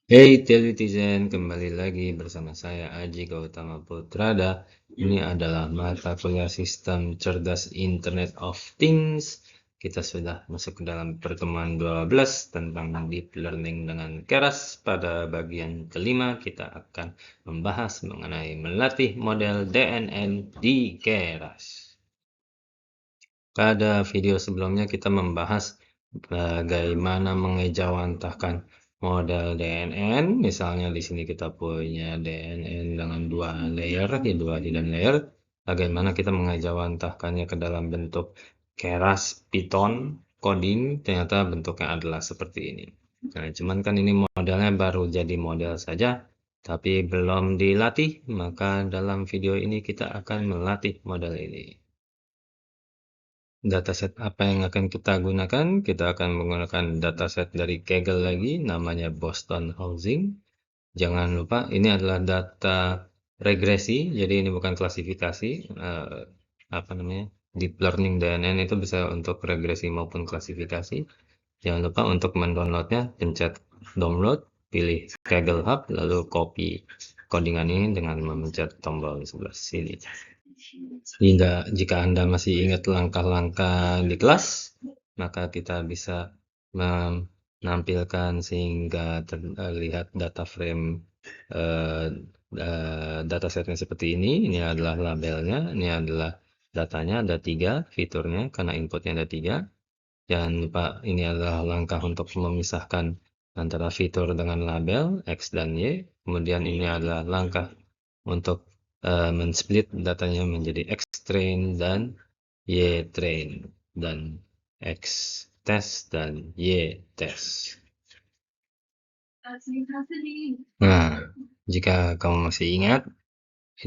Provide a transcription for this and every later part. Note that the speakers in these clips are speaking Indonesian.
Hey Telitizen, kembali lagi bersama saya Aji Gautama Putrada. Ini adalah mata kuliah Sistem Cerdas Internet of Things. Kita sudah masuk ke dalam pertemuan 12 tentang Deep Learning dengan Keras. Pada bagian kelima, kita akan membahas mengenai melatih model DNN di Keras. Pada video sebelumnya kita membahas bagaimana mengejawantahkan model DNN. Misalnya di sini kita punya DNN dengan dua layer, dua hidden layer. Bagaimana kita mengejawantahkannya ke dalam bentuk keras Python coding, ternyata bentuknya adalah seperti ini. Nah, cuman kan ini modelnya baru jadi model saja, tapi belum dilatih, maka dalam video ini kita akan melatih model ini. Dataset apa yang akan kita gunakan? Kita akan menggunakan dataset dari Kaggle lagi, namanya Boston Housing. Jangan lupa, ini adalah data regresi, jadi ini bukan klasifikasi. Apa namanya? Deep Learning DNN itu bisa untuk regresi maupun klasifikasi. Jangan lupa untuk mendownloadnya, pencet download, pilih Kaggle Hub, lalu copy codingan ini dengan memencet tombol sebelah sini. Jika Anda masih ingat langkah-langkah di kelas, maka kita bisa menampilkan sehingga terlihat data frame eh, datasetnya seperti ini. Ini adalah labelnya, ini adalah datanya, ada 3 fiturnya karena inputnya ada 3. Jangan lupa ini adalah langkah untuk memisahkan antara fitur dengan label X dan Y. Kemudian ini adalah langkah untuk men-split datanya menjadi X train dan Y train dan X test dan Y test. Nah, jika kamu masih ingat,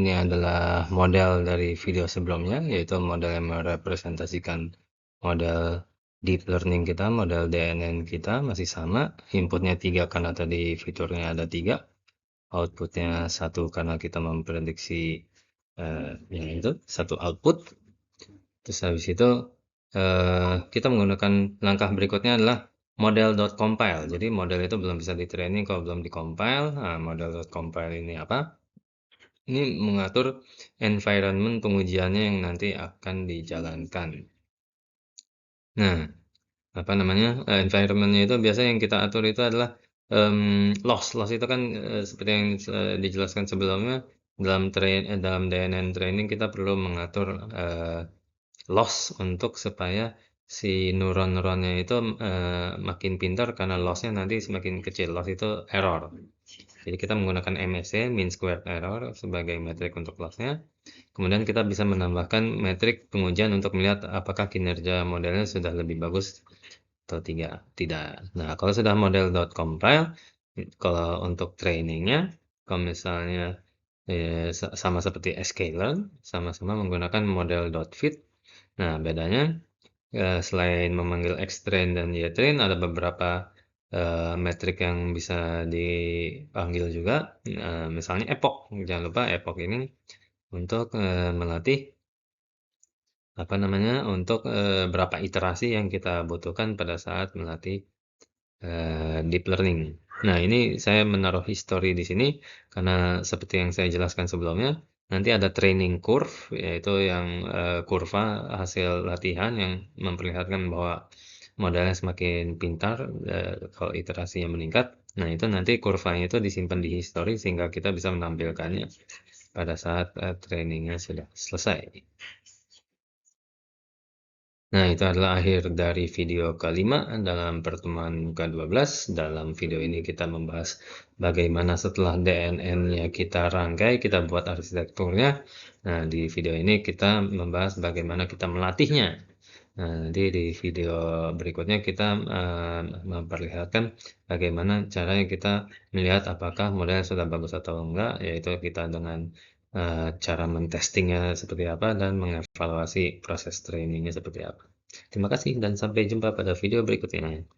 ini adalah model dari video sebelumnya, yaitu model yang merepresentasikan model deep learning kita, model DNN kita masih sama. Inputnya 3 karena tadi fiturnya ada 3. Outputnya 1 karena kita memprediksi yang itu, satu output. Terus habis itu kita menggunakan langkah berikutnya adalah model.compile. Jadi model itu belum bisa di training kalau belum di-compile. Nah, model.compile ini apa? Ini mengatur environment pengujiannya yang nanti akan dijalankan. Nah, apa namanya? Environment-nya itu biasanya yang kita atur itu adalah loss. Loss itu kan seperti yang dijelaskan sebelumnya dalam DNN training kita perlu mengatur loss untuk supaya si neuron-neuronnya itu makin pintar karena loss-nya nanti semakin kecil. Loss itu error. Jadi kita menggunakan MSE, mean squared error, sebagai metrik untuk loss-nya. Kemudian kita bisa menambahkan metrik pengujian untuk melihat apakah kinerja modelnya sudah lebih bagus atau tidak. Nah, kalau sudah model.compile, kalau untuk trainingnya, kalau misalnya sama seperti sklearn, sama-sama menggunakan model.fit. Nah, bedanya selain memanggil xtrain dan ytrain, ada beberapa metrik yang bisa dipanggil juga. Misalnya epoch, jangan lupa epoch ini untuk melatih apa namanya, untuk berapa iterasi yang kita butuhkan pada saat melatih deep learning. Nah, ini saya menaruh history di sini karena seperti yang saya jelaskan sebelumnya, nanti ada training curve, yaitu yang kurva hasil latihan yang memperlihatkan bahwa modelnya semakin pintar kalau iterasinya meningkat. Nah, itu nanti kurvanya itu disimpan di history sehingga kita bisa menampilkannya pada saat trainingnya sudah selesai. Nah, itu adalah akhir dari video kelima dalam pertemuan ke-12. Dalam video ini kita membahas bagaimana setelah DNN-nya kita rangkai, kita buat arsitekturnya. Nah, di video ini kita membahas bagaimana kita melatihnya. Nah, nanti di video berikutnya kita memperlihatkan bagaimana caranya kita melihat apakah modelnya sudah bagus atau enggak, yaitu kita dengan cara mentestingnya seperti apa dan mengevaluasi proses trainingnya seperti apa. Terima kasih dan sampai jumpa pada video berikutnya.